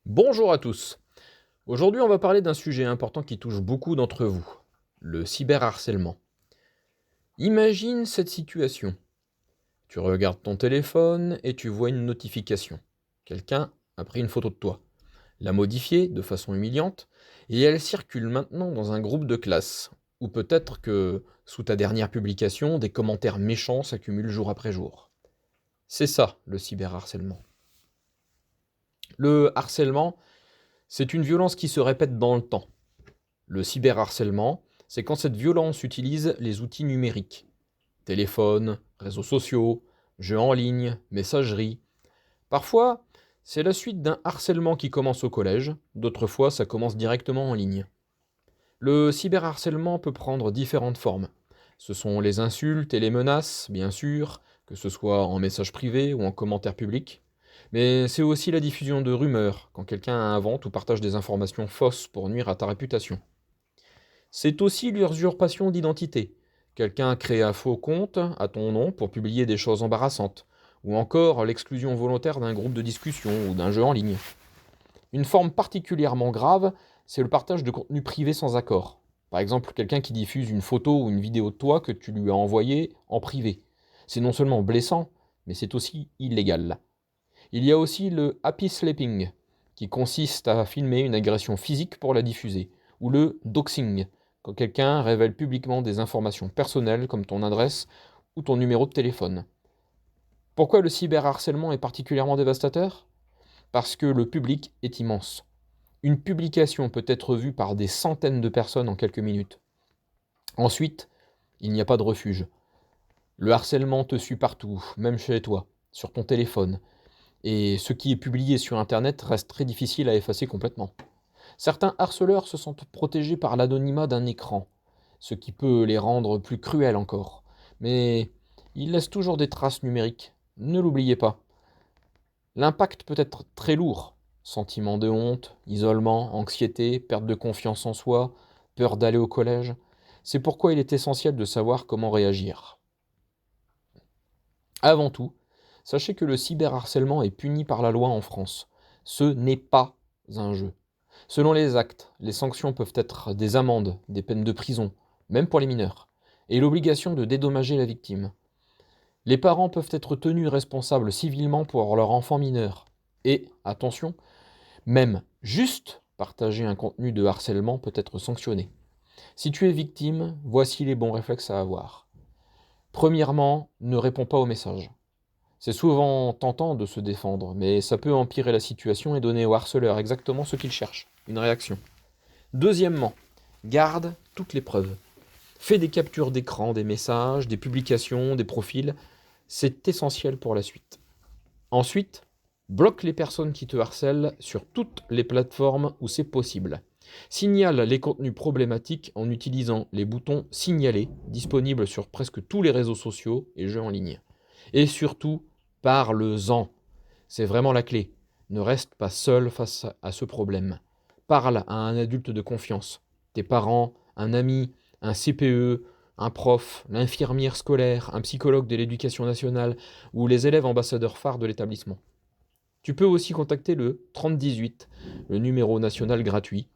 Bonjour à tous. Aujourd'hui, on va parler d'un sujet important qui touche beaucoup d'entre vous, le cyberharcèlement. Imagine cette situation. Tu regardes ton téléphone et tu vois une notification. Quelqu'un a pris une photo de toi, l'a modifiée de façon humiliante et elle circule maintenant dans un groupe de classe. Ou peut-être que, sous ta dernière publication, des commentaires méchants s'accumulent jour après jour. C'est ça, le cyberharcèlement. Le harcèlement, c'est une violence qui se répète dans le temps. Le cyberharcèlement, c'est quand cette violence utilise les outils numériques. Téléphone, réseaux sociaux, jeux en ligne, messagerie. Parfois, c'est la suite d'un harcèlement qui commence au collège, d'autres fois ça commence directement en ligne. Le cyberharcèlement peut prendre différentes formes. Ce sont les insultes et les menaces, bien sûr, que ce soit en message privé ou en commentaire public. Mais c'est aussi la diffusion de rumeurs, quand quelqu'un invente ou partage des informations fausses pour nuire à ta réputation. C'est aussi l'usurpation d'identité. Quelqu'un crée un faux compte à ton nom pour publier des choses embarrassantes, ou encore l'exclusion volontaire d'un groupe de discussion ou d'un jeu en ligne. Une forme particulièrement grave, c'est le partage de contenu privé sans accord. Par exemple, quelqu'un qui diffuse une photo ou une vidéo de toi que tu lui as envoyée en privé. C'est non seulement blessant, mais c'est aussi illégal. Il y a aussi le happy slapping, qui consiste à filmer une agression physique pour la diffuser, ou le doxing, quand quelqu'un révèle publiquement des informations personnelles comme ton adresse ou ton numéro de téléphone. Pourquoi le cyberharcèlement est particulièrement dévastateur? Parce que le public est immense. Une publication peut être vue par des centaines de personnes en quelques minutes. Ensuite, il n'y a pas de refuge. Le harcèlement te suit partout, même chez toi, sur ton téléphone, et ce qui est publié sur Internet reste très difficile à effacer complètement. Certains harceleurs se sentent protégés par l'anonymat d'un écran, ce qui peut les rendre plus cruels encore. Mais ils laissent toujours des traces numériques, ne l'oubliez pas. L'impact peut être très lourd. Sentiment de honte, isolement, anxiété, perte de confiance en soi, peur d'aller au collège. C'est pourquoi il est essentiel de savoir comment réagir. Avant tout, sachez que le cyberharcèlement est puni par la loi en France. Ce n'est pas un jeu. Selon les actes, les sanctions peuvent être des amendes, des peines de prison, même pour les mineurs, et l'obligation de dédommager la victime. Les parents peuvent être tenus responsables civilement pour leur enfant mineur. Et, attention, même juste partager un contenu de harcèlement peut être sanctionné. Si tu es victime, voici les bons réflexes à avoir. Premièrement, ne réponds pas aux messages. C'est souvent tentant de se défendre, mais ça peut empirer la situation et donner au harceleur exactement ce qu'il cherche, une réaction. Deuxièmement, garde toutes les preuves. Fais des captures d'écran, des messages, des publications, des profils. C'est essentiel pour la suite. Ensuite, bloque les personnes qui te harcèlent sur toutes les plateformes où c'est possible. Signale les contenus problématiques en utilisant les boutons signaler disponibles sur presque tous les réseaux sociaux et jeux en ligne. Et surtout, parle-en. C'est vraiment la clé. Ne reste pas seul face à ce problème. Parle à un adulte de confiance. Tes parents, un ami, un CPE, un prof, l'infirmière scolaire, un psychologue de l'éducation nationale ou les élèves ambassadeurs phares de l'établissement. Tu peux aussi contacter le 3018, le numéro national gratuit,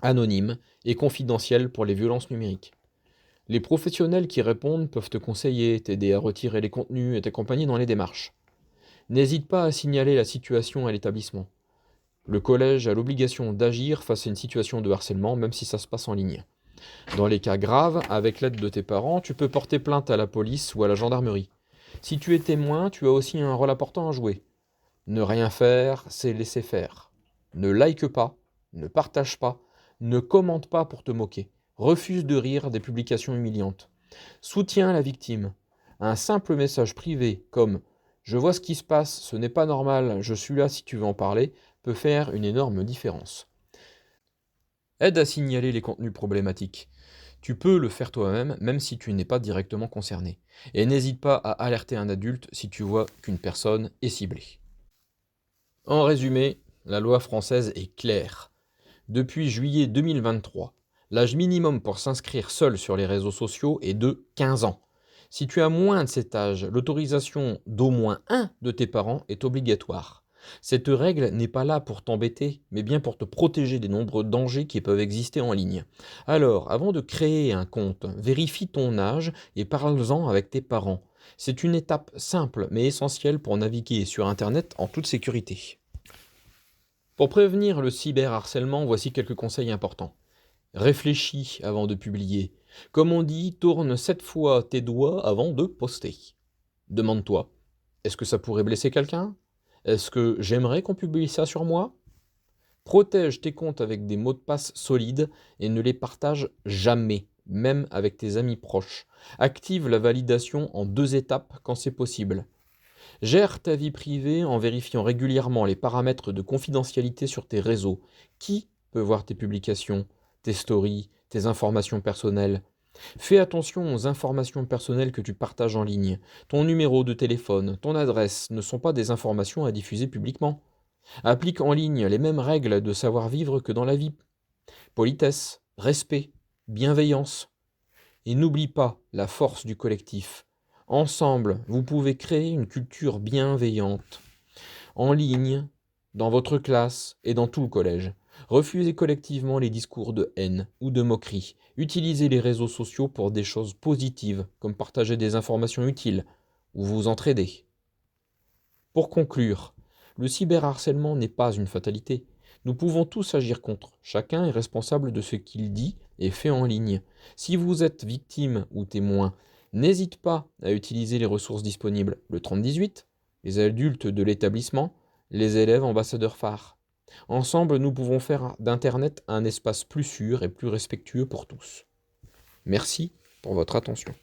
anonyme et confidentiel pour les violences numériques. Les professionnels qui répondent peuvent te conseiller, t'aider à retirer les contenus et t'accompagner dans les démarches. N'hésite pas à signaler la situation à l'établissement. Le collège a l'obligation d'agir face à une situation de harcèlement, même si ça se passe en ligne. Dans les cas graves, avec l'aide de tes parents, tu peux porter plainte à la police ou à la gendarmerie. Si tu es témoin, tu as aussi un rôle important à jouer. Ne rien faire, c'est laisser faire. Ne like pas, ne partage pas, ne commente pas pour te moquer. Refuse de rire des publications humiliantes. Soutiens la victime. Un simple message privé comme «Je vois ce qui se passe, ce n'est pas normal, je suis là si tu veux en parler» peut faire une énorme différence. Aide à signaler les contenus problématiques. Tu peux le faire toi-même, même si tu n'es pas directement concerné. Et n'hésite pas à alerter un adulte si tu vois qu'une personne est ciblée. En résumé, la loi française est claire. Depuis juillet 2023, l'âge minimum pour s'inscrire seul sur les réseaux sociaux est de 15 ans. Si tu as moins de cet âge, l'autorisation d'au moins un de tes parents est obligatoire. Cette règle n'est pas là pour t'embêter, mais bien pour te protéger des nombreux dangers qui peuvent exister en ligne. Alors, avant de créer un compte, vérifie ton âge et parle-en avec tes parents. C'est une étape simple mais essentielle pour naviguer sur Internet en toute sécurité. Pour prévenir le cyberharcèlement, voici quelques conseils importants. Réfléchis avant de publier. Comme on dit, tourne 7 fois tes doigts avant de poster. Demande-toi, est-ce que ça pourrait blesser quelqu'un? Est-ce que j'aimerais qu'on publie ça sur moi? Protège tes comptes avec des mots de passe solides et ne les partage jamais, même avec tes amis proches. Active la validation en 2 étapes quand c'est possible. Gère ta vie privée en vérifiant régulièrement les paramètres de confidentialité sur tes réseaux. Qui peut voir tes publications, tes stories, tes informations personnelles? Fais attention aux informations personnelles que tu partages en ligne. Ton numéro de téléphone, ton adresse ne sont pas des informations à diffuser publiquement. Applique en ligne les mêmes règles de savoir-vivre que dans la vie. Politesse, respect, bienveillance. Et n'oublie pas la force du collectif. Ensemble, vous pouvez créer une culture bienveillante. En ligne, dans votre classe et dans tout le collège. Refusez collectivement les discours de haine ou de moquerie. Utilisez les réseaux sociaux pour des choses positives, comme partager des informations utiles ou vous entraider. Pour conclure, le cyberharcèlement n'est pas une fatalité. Nous pouvons tous agir contre. Chacun est responsable de ce qu'il dit et fait en ligne. Si vous êtes victime ou témoin, n'hésite pas à utiliser les ressources disponibles, le 3018, les adultes de l'établissement, les élèves ambassadeurs phares. Ensemble, nous pouvons faire d'Internet un espace plus sûr et plus respectueux pour tous. Merci pour votre attention.